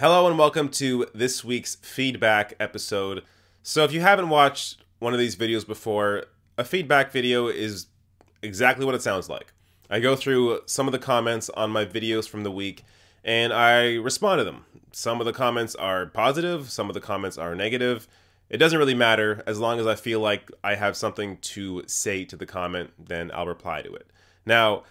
Hello and welcome to this week's feedback episode. So if you haven't watched one of these videos before, a feedback video is exactly what it sounds like. I go through some of the comments on my videos from the week and I respond to them. Some of the comments are positive, some of the comments are negative. It doesn't really matter. As long as I feel like I have something to say to the comment, then I'll reply to it. Now,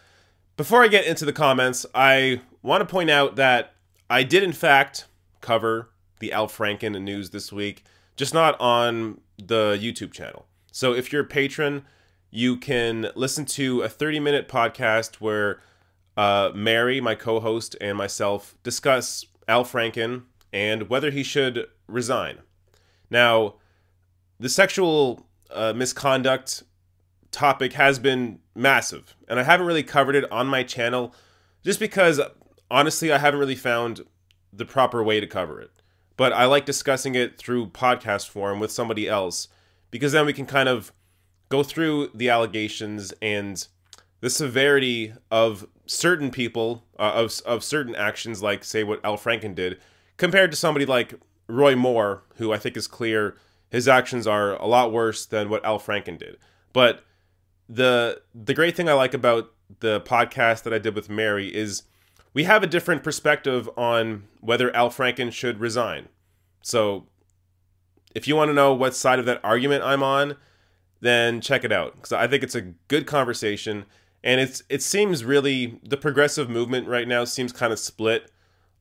before I get into the comments, I want to point out that I did, in fact, cover the Al Franken news this week, just not on the YouTube channel. So if you're a patron, you can listen to a 30-minute podcast where Mary, my co-host, and myself discuss Al Franken and whether he should resign. Now, the sexual misconduct topic has been massive, and I haven't really covered it on my channel just because honestly, I haven't really found the proper way to cover it. But I like discussing it through podcast form with somebody else, because then we can kind of go through the allegations and the severity of certain people, of certain actions, like, say, what Al Franken did, compared to somebody like Roy Moore, who I think is clear his actions are a lot worse than what Al Franken did. But the great thing I like about the podcast that I did with Mary is we have a different perspective on whether Al Franken should resign. So if you want to know what side of that argument I'm on, then check it out, because I think it's a good conversation. And it seems really, the progressive movement right now seems kind of split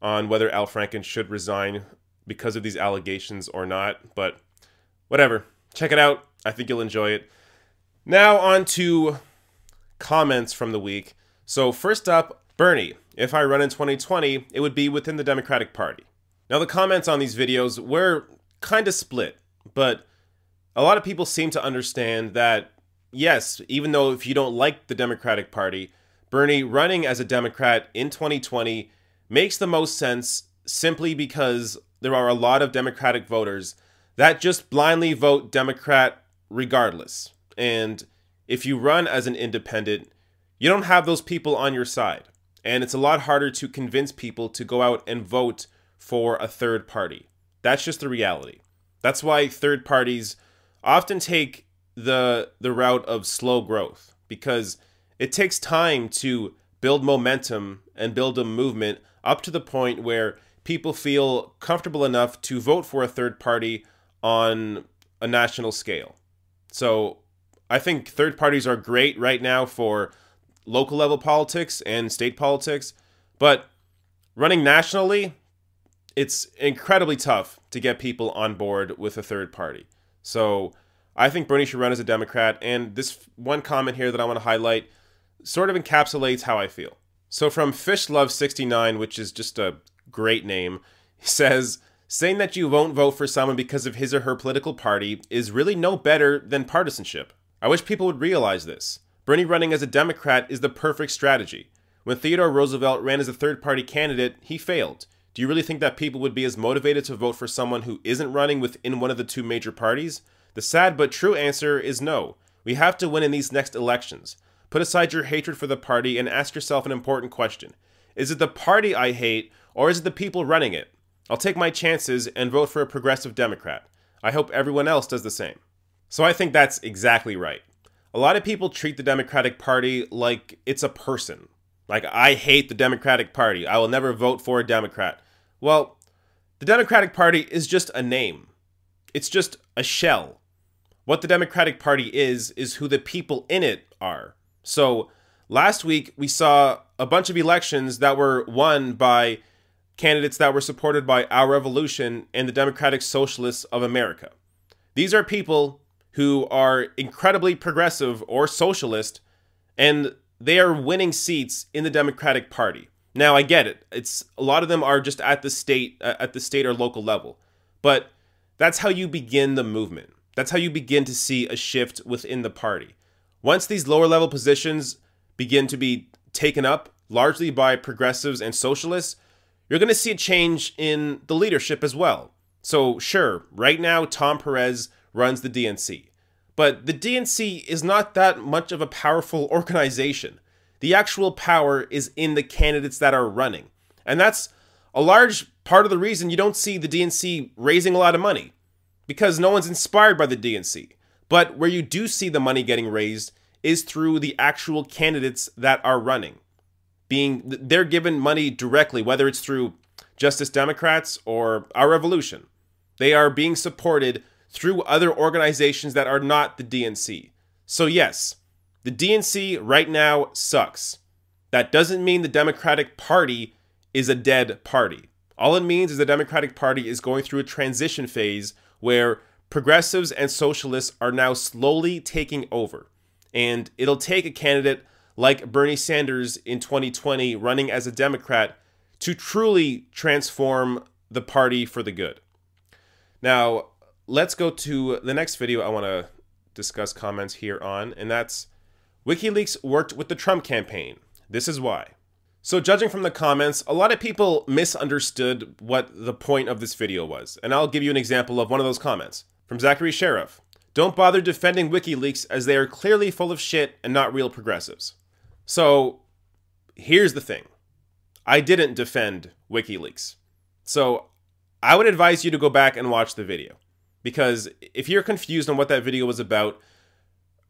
on whether Al Franken should resign because of these allegations or not. But whatever, check it out. I think you'll enjoy it. Now on to comments from the week. So first up, Bernie, if I run in 2020, it would be within the Democratic Party. Now, the comments on these videos were kind of split, but a lot of people seem to understand that, yes, even though if you don't like the Democratic Party, Bernie running as a Democrat in 2020 makes the most sense simply because there are a lot of Democratic voters that just blindly vote Democrat regardless. And if you run as an independent, you don't have those people on your side. And it's a lot harder to convince people to go out and vote for a third party. That's just the reality. That's why third parties often take the route of slow growth, because it takes time to build momentum and build a movement up to the point where people feel comfortable enough to vote for a third party on a national scale. So I think third parties are great right now for local level politics and state politics, but running nationally, it's incredibly tough to get people on board with a third party. So I think Bernie should run as a Democrat, and this one comment here that I want to highlight sort of encapsulates how I feel. So from FishLove69, which is just a great name, he says, saying that you won't vote for someone because of his or her political party is really no better than partisanship. I wish people would realize this. Bernie running as a Democrat is the perfect strategy. When Theodore Roosevelt ran as a third-party candidate, he failed. Do you really think that people would be as motivated to vote for someone who isn't running within one of the two major parties? The sad but true answer is no. We have to win in these next elections. Put aside your hatred for the party and ask yourself an important question. Is it the party I hate, or is it the people running it? I'll take my chances and vote for a progressive Democrat. I hope everyone else does the same. So I think that's exactly right. A lot of people treat the Democratic Party like it's a person. Like, I hate the Democratic Party. I will never vote for a Democrat. Well, the Democratic Party is just a name. It's just a shell. What the Democratic Party is who the people in it are. So last week, we saw a bunch of elections that were won by candidates that were supported by Our Revolution and the Democratic Socialists of America. These are people who are incredibly progressive or socialist, and they are winning seats in the Democratic Party. Now, I get it. It's a lot of them are just at the state or local level. But that's how you begin the movement. That's how you begin to see a shift within the party. Once these lower level positions begin to be taken up largely by progressives and socialists, you're going to see a change in the leadership as well. So sure, right now Tom Perez runs the DNC. But the DNC is not that much of a powerful organization. The actual power is in the candidates that are running. And that's a large part of the reason you don't see the DNC raising a lot of money, because no one's inspired by the DNC. But where you do see the money getting raised is through the actual candidates that are running. They're given money directly, whether it's through Justice Democrats or Our Revolution. They are being supported through other organizations that are not the DNC. So yes, the DNC right now sucks. That doesn't mean the Democratic Party is a dead party. All it means is the Democratic Party is going through a transition phase where progressives and socialists are now slowly taking over. And it'll take a candidate like Bernie Sanders in 2020 running as a Democrat to truly transform the party for the good. Now, let's go to the next video I want to discuss comments here on, and that's WikiLeaks worked with the Trump campaign. This is why. So judging from the comments, a lot of people misunderstood what the point of this video was, and I'll give you an example of one of those comments. From Zachary Sheriff. Don't bother defending WikiLeaks as they are clearly full of shit and not real progressives. So here's the thing. I didn't defend WikiLeaks. So I would advise you to go back and watch the video. Because if you're confused on what that video was about,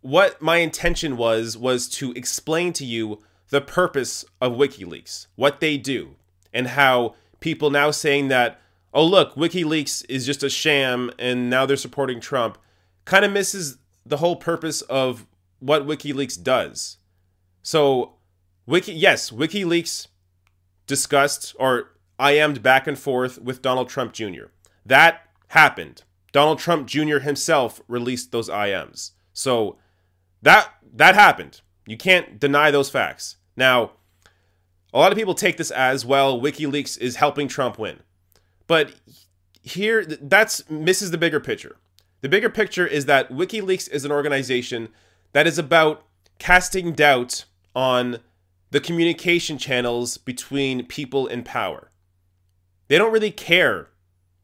what my intention was to explain to you the purpose of WikiLeaks, what they do, and how people now saying that, oh look, WikiLeaks is just a sham and now they're supporting Trump, kind of misses the whole purpose of what WikiLeaks does. So, WikiLeaks discussed or IM'd back and forth with Donald Trump Jr. That happened. Donald Trump Jr. himself released those IMs. So, that happened. You can't deny those facts. Now, a lot of people take this as, well, WikiLeaks is helping Trump win. But here, that misses the bigger picture. The bigger picture is that WikiLeaks is an organization that is about casting doubt on the communication channels between people in power. They don't really care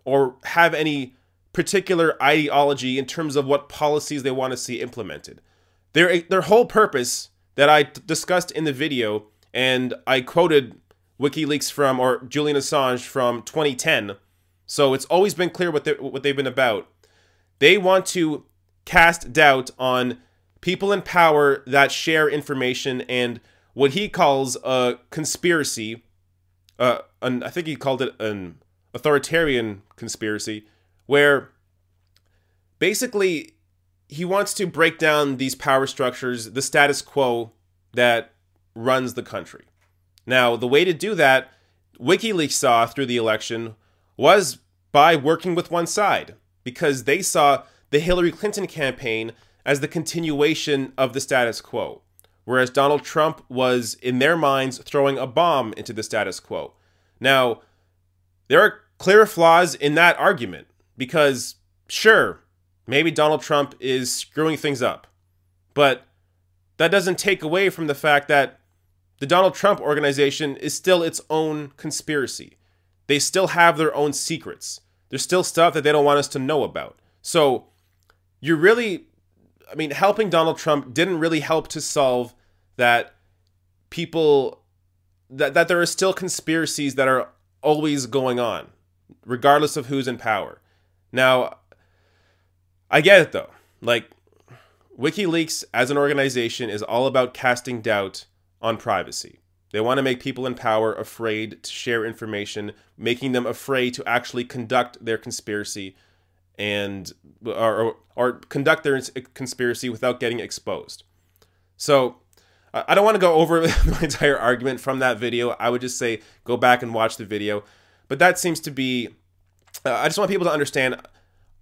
or have any particular ideology in terms of what policies they want to see implemented. Their whole purpose that I discussed in the video, and I quoted WikiLeaks from, or Julian Assange from 2010, so it's always been clear what they've been about. They want to cast doubt on people in power that share information and what he calls a conspiracy. I think he called it an authoritarian conspiracy, where basically he wants to break down these power structures, the status quo that runs the country. Now, the way to do that, WikiLeaks saw through the election, was by working with one side, because they saw the Hillary Clinton campaign as the continuation of the status quo, whereas Donald Trump was, in their minds, throwing a bomb into the status quo. Now, there are clear flaws in that argument, because, sure, maybe Donald Trump is screwing things up, but that doesn't take away from the fact that the Donald Trump organization is still its own conspiracy. They still have their own secrets. There's still stuff that they don't want us to know about. So you're really, helping Donald Trump didn't really help to solve that people, that there are still conspiracies that are always going on, regardless of who's in power. Now, I get it though. Like, WikiLeaks as an organization is all about casting doubt on privacy. They want to make people in power afraid to share information, making them afraid to actually conduct their conspiracy and or conduct their conspiracy without getting exposed. So I don't want to go over the entire argument from that video. I would just say go back and watch the video. But that seems to be, I just want people to understand,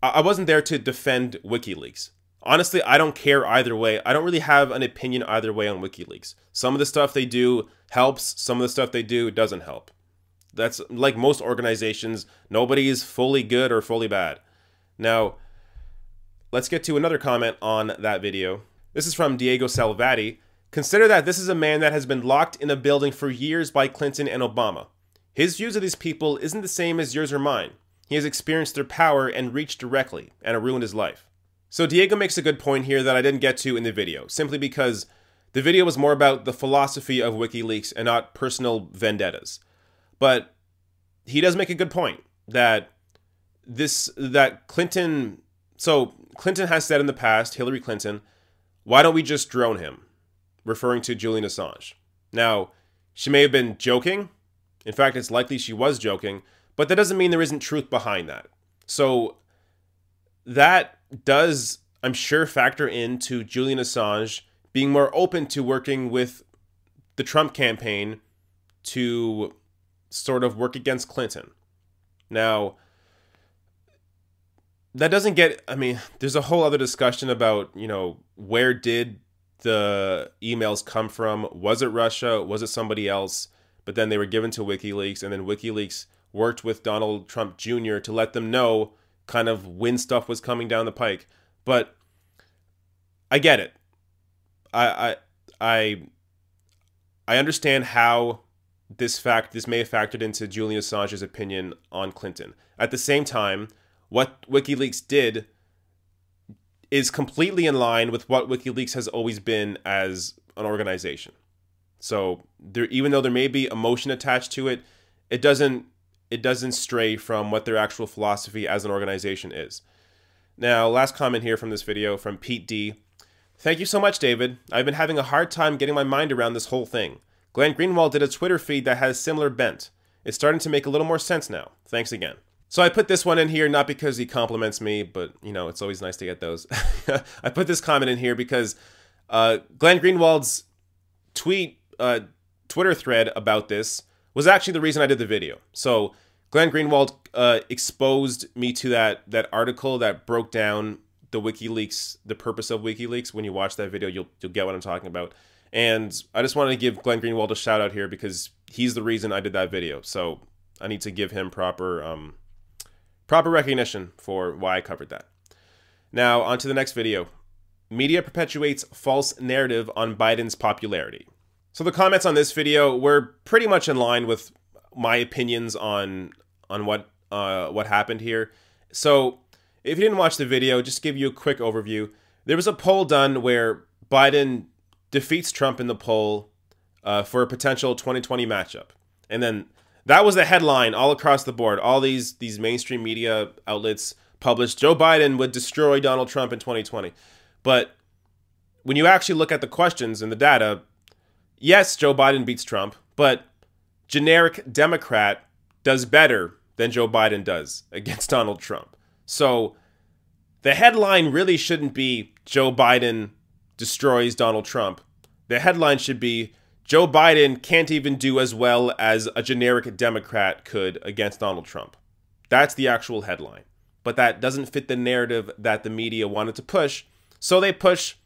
I wasn't there to defend WikiLeaks. Honestly, I don't care either way. I don't really have an opinion either way on WikiLeaks. Some of the stuff they do helps. Some of the stuff they do doesn't help. That's like most organizations. Nobody is fully good or fully bad. Now, let's get to another comment on that video. This is from Diego Salvati. Consider that this is a man that has been locked in a building for years by Clinton and Obama. His views of these people isn't the same as yours or mine. He has experienced their power and reach directly, and it ruined his life. So Diego makes a good point here that I didn't get to in the video, simply because the video was more about the philosophy of WikiLeaks and not personal vendettas. But he does make a good point that Clinton. So Clinton has said in the past, Hillary Clinton, why don't we just drone him? Referring to Julian Assange. Now, she may have been joking. In fact, it's likely she was joking, but that doesn't mean there isn't truth behind that. So that does, I'm sure, factor into Julian Assange being more open to working with the Trump campaign to sort of work against Clinton. Now, that doesn't get, I mean, there's a whole other discussion about, where did the emails come from? Was it Russia? Was it somebody else? But then they were given to WikiLeaks, and then WikiLeaks worked with Donald Trump Jr. to let them know kind of when stuff was coming down the pike. But I get it. I understand how this may have factored into Julian Assange's opinion on Clinton. At the same time, what WikiLeaks did is completely in line with what WikiLeaks has always been as an organization. So even though there may be emotion attached to it, it doesn't stray from what their actual philosophy as an organization is. Now, last comment here from this video from Pete D. Thank you so much, David. I've been having a hard time getting my mind around this whole thing. Glenn Greenwald did a Twitter feed that has similar bent. It's starting to make a little more sense now. Thanks again. So I put this one in here not because he compliments me, but, it's always nice to get those. I put this comment in here because Glenn Greenwald's Twitter thread about this was actually the reason I did the video. So Glenn Greenwald exposed me to that article that broke down the WikiLeaks, the purpose of WikiLeaks. When you watch that video, you'll get what I'm talking about. And I just wanted to give Glenn Greenwald a shout out here because he's the reason I did that video. So I need to give him proper recognition for why I covered that. Now, on to the next video. Media perpetuates false narrative on Biden's popularity. So the comments on this video were pretty much in line with my opinions on what happened here. So if you didn't watch the video, just to give you a quick overview. There was a poll done where Biden defeats Trump in the poll for a potential 2020 matchup. And then that was the headline all across the board. All these mainstream media outlets published Joe Biden would destroy Donald Trump in 2020. But when you actually look at the questions and the data, yes, Joe Biden beats Trump, but generic Democrat does better than Joe Biden does against Donald Trump. So the headline really shouldn't be Joe Biden destroys Donald Trump. The headline should be Joe Biden can't even do as well as a generic Democrat could against Donald Trump. That's the actual headline. But that doesn't fit the narrative that the media wanted to push. So they push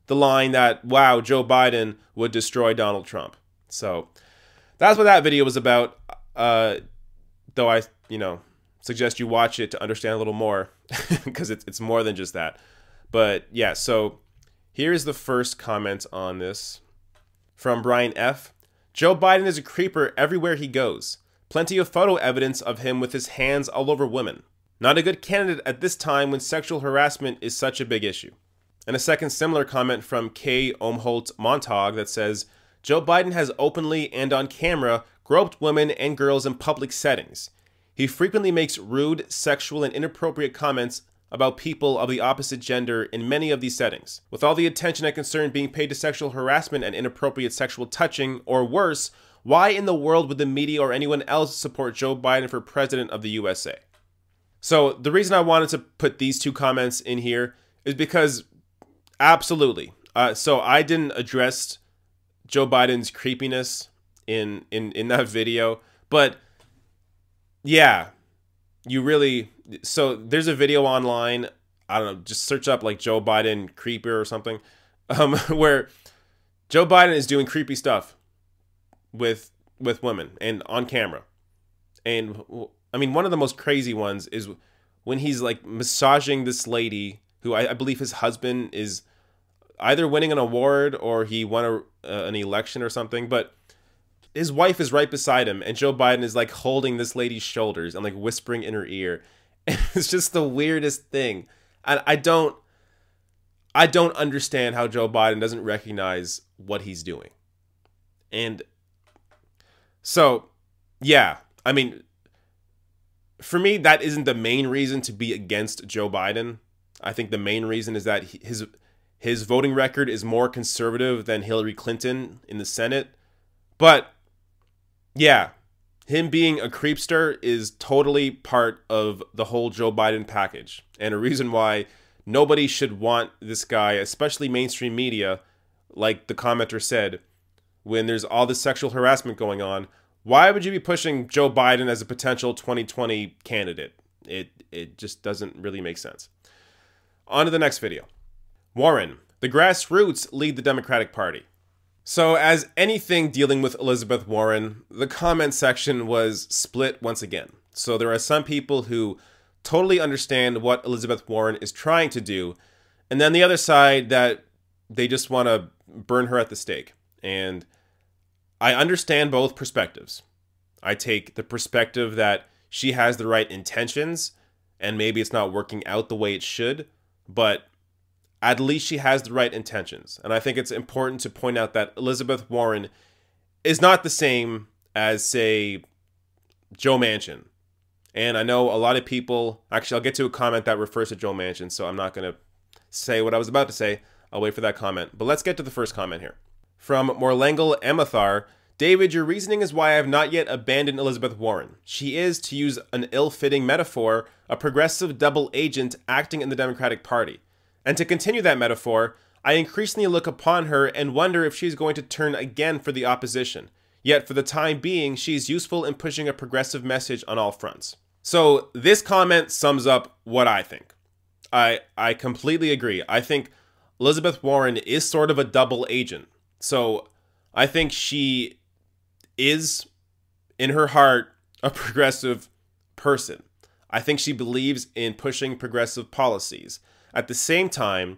the line that, wow, Joe Biden would destroy Donald Trump. So that's what that video was about. Though I, suggest you watch it to understand a little more because it's more than just that. But yeah, so here's the first comment on this from Brian F. Joe Biden is a creeper everywhere he goes. Plenty of photo evidence of him with his hands all over women. Not a good candidate at this time when sexual harassment is such a big issue. And a second similar comment from K. Omholt Montag that says, Joe Biden has openly and on camera groped women and girls in public settings. He frequently makes rude, sexual, and inappropriate comments about people of the opposite gender in many of these settings. With all the attention and concern being paid to sexual harassment and inappropriate sexual touching, or worse, why in the world would the media or anyone else support Joe Biden for president of the USA? So the reason I wanted to put these two comments in here is because absolutely. So I didn't address Joe Biden's creepiness in that video, but yeah, you really, so there's a video online, I don't know, just search up like Joe Biden creeper or something, where Joe Biden is doing creepy stuff with women and on camera. And I mean, one of the most crazy ones is when he's like massaging this lady who I believe his husband is either winning an award or he won an election or something, but his wife is right beside him, and Joe Biden is like holding this lady's shoulders and like whispering in her ear. And it's just the weirdest thing. And I don't understand how Joe Biden doesn't recognize what he's doing. And so, yeah, I mean, for me, that isn't the main reason to be against Joe Biden. I think the main reason is that his voting record is more conservative than Hillary Clinton in the Senate. But yeah, him being a creepster is totally part of the whole Joe Biden package, and a reason why nobody should want this guy, especially mainstream media, like the commenter said, when there's all this sexual harassment going on. Why would you be pushing Joe Biden as a potential 2020 candidate? It just doesn't really make sense. On to the next video. Warren, the grassroots lead the Democratic Party. So as anything dealing with Elizabeth Warren, the comment section was split once again. So there are some people who totally understand what Elizabeth Warren is trying to do, and then the other side that they just want to burn her at the stake. And I understand both perspectives. I take the perspective that she has the right intentions, and maybe it's not working out the way it should, but at least she has the right intentions. And I think it's important to point out that Elizabeth Warren is not the same as, say, Joe Manchin. And I know a lot of people, actually I'll get to a comment that refers to Joe Manchin, so I'm not going to say what I was about to say. I'll wait for that comment. But let's get to the first comment here. From Morlangle Amathar, David, your reasoning is why I have not yet abandoned Elizabeth Warren. She is, to use an ill-fitting metaphor, a progressive double agent acting in the Democratic Party. And to continue that metaphor, I increasingly look upon her and wonder if she's going to turn again for the opposition. Yet for the time being, she's useful in pushing a progressive message on all fronts. So this comment sums up what I think. I completely agree. I think Elizabeth Warren is sort of a double agent. So I think she is, in her heart, a progressive person. I think she believes in pushing progressive policies. At the same time,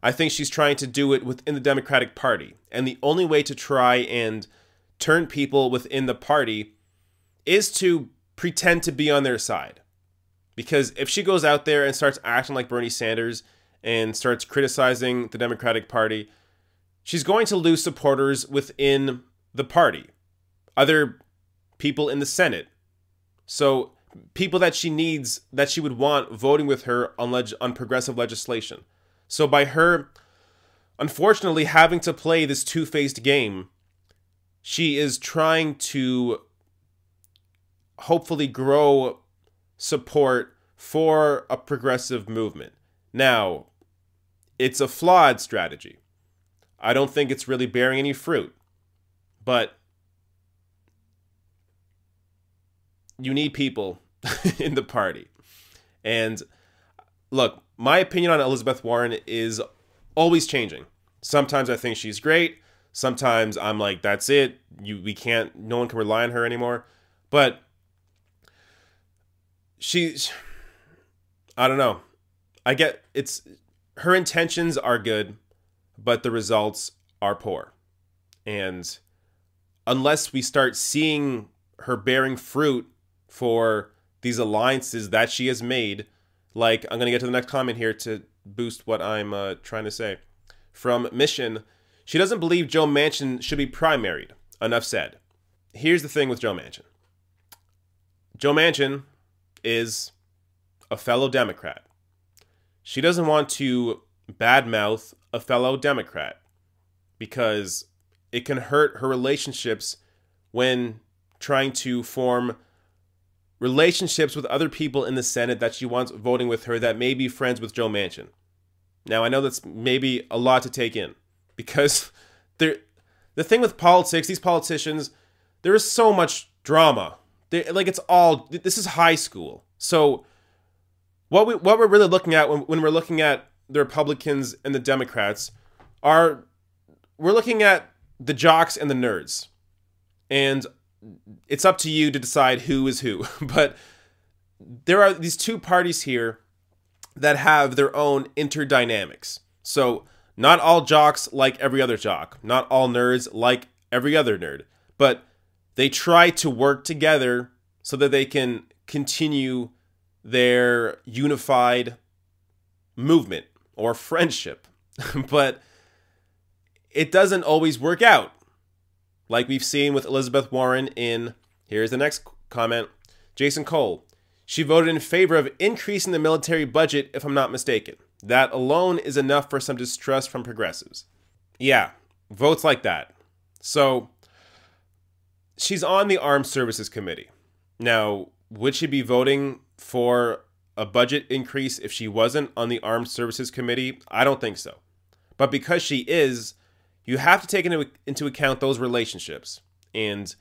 I think she's trying to do it within the Democratic Party. And the only way to try and turn people within the party is to pretend to be on their side. Because if she goes out there and starts acting like Bernie Sanders and starts criticizing the Democratic Party, she's going to lose supporters within the party. Other people in the Senate. So people that she needs, that she would want voting with her on progressive legislation. So by her, unfortunately, having to play this two-faced game, she is trying to hopefully grow support for a progressive movement. Now, it's a flawed strategy. I don't think it's really bearing any fruit. But you need people in the party. And look, my opinion on Elizabeth Warren is always changing. Sometimes I think she's great. Sometimes I'm like, that's it. No one can rely on her anymore. But I don't know. Her intentions are good, but the results are poor. And unless we start seeing her bearing fruit for these alliances that she has made, like, I'm going to get to the next comment here to boost what I'm trying to say. From Mission, she doesn't believe Joe Manchin should be primaried. Enough said. Here's the thing with Joe Manchin. Joe Manchin is a fellow Democrat. She doesn't want to badmouth a fellow Democrat because it can hurt her relationships when trying to form relationships with other people in the Senate that she wants voting with her that may be friends with Joe Manchin. Now, I know that's maybe a lot to take in because the thing with politics, these politicians, there is so much drama. This is high school. So what we're really looking at when we're looking at the Republicans and the Democrats we're looking at the jocks and the nerds. And it's up to you to decide who is who. But there are these two parties here that have their own interdynamics. So not all jocks like every other jock. Not all nerds like every other nerd. But they try to work together so that they can continue their unified movement or friendship. But it doesn't always work out. Like we've seen with Elizabeth Warren here's the next comment, Jason Cole. She voted in favor of increasing the military budget, if I'm not mistaken. That alone is enough for some distrust from progressives. Yeah, votes like that. So, she's on the Armed Services Committee. Now, would she be voting for a budget increase if she wasn't on the Armed Services Committee? I don't think so. But because she is, you have to take into account those relationships and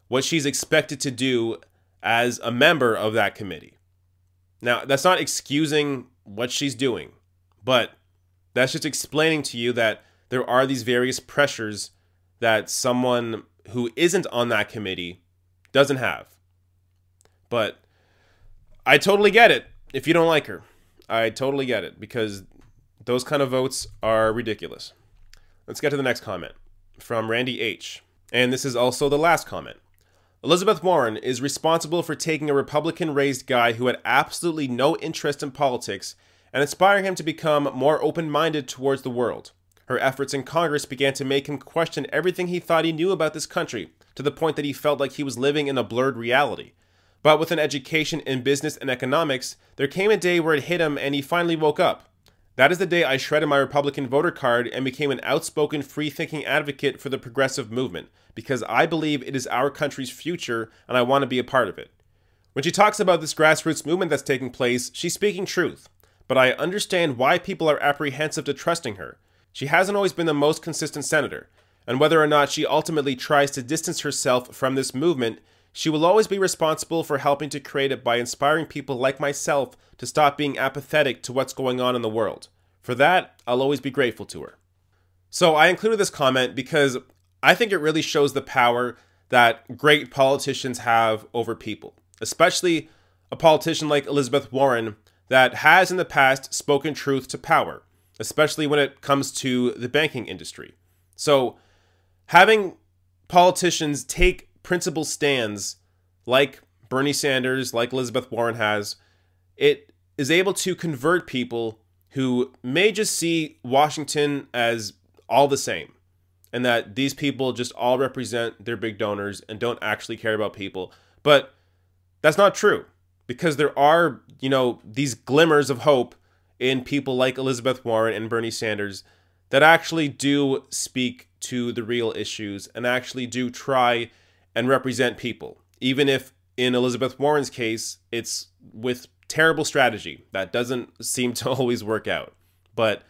what she's expected to do as a member of that committee. Now, that's not excusing what she's doing, but that's just explaining to you that there are these various pressures that someone who isn't on that committee doesn't have. But I totally get it if you don't like her. I totally get it, because those kind of votes are ridiculous. Let's get to the next comment from Randy H. And this is also the last comment. Elizabeth Warren is responsible for taking a Republican-raised guy who had absolutely no interest in politics and inspiring him to become more open-minded towards the world. Her efforts in Congress began to make him question everything he thought he knew about this country, to the point that he felt like he was living in a blurred reality. But with an education in business and economics, there came a day where it hit him and he finally woke up. That is the day I shredded my Republican voter card and became an outspoken, free-thinking advocate for the progressive movement, because I believe it is our country's future and I want to be a part of it. When she talks about this grassroots movement that's taking place, she's speaking truth. But I understand why people are apprehensive to trusting her. She hasn't always been the most consistent senator, and whether or not she ultimately tries to distance herself from this movement, she will always be responsible for helping to create it by inspiring people like myself to stop being apathetic to what's going on in the world. For that, I'll always be grateful to her. So I included this comment because I think it really shows the power that great politicians have over people, especially a politician like Elizabeth Warren that has in the past spoken truth to power, especially when it comes to the banking industry. So having politicians take principled stands like Bernie Sanders, like Elizabeth Warren has, it is able to convert people who may just see Washington as all the same, and that these people just all represent their big donors and don't actually care about people. But that's not true, because there are, these glimmers of hope in people like Elizabeth Warren and Bernie Sanders that actually do speak to the real issues and actually do try and represent people, even if in Elizabeth Warren's case, it's with terrible strategy that doesn't seem to always work out. But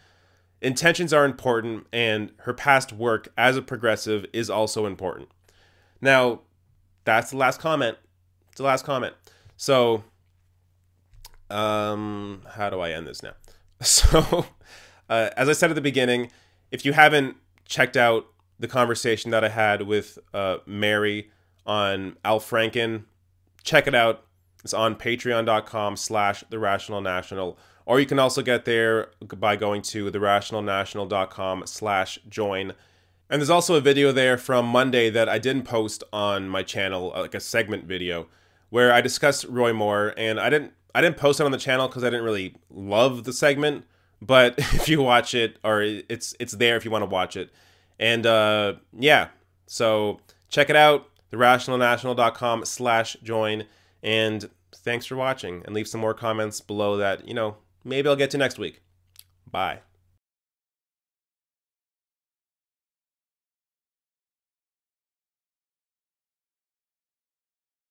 intentions are important, and her past work as a progressive is also important. Now, that's the last comment. It's the last comment. So, how do I end this now? So, as I said at the beginning, if you haven't checked out the conversation that I had with Mary on Al Franken, check it out. It's on patreon.com/therationalnational, or you can also get there by going to therationalnational.com/join. And there's also a video there from Monday that I didn't post on my channel, like a segment video, where I discussed Roy Moore, and I didn't post it on the channel because I didn't really love the segment, but if you watch it, or it's there if you want to watch it. And yeah, so check it out, therationalnational.com/join. And thanks for watching, and leave some more comments below that, maybe I'll get to next week. Bye.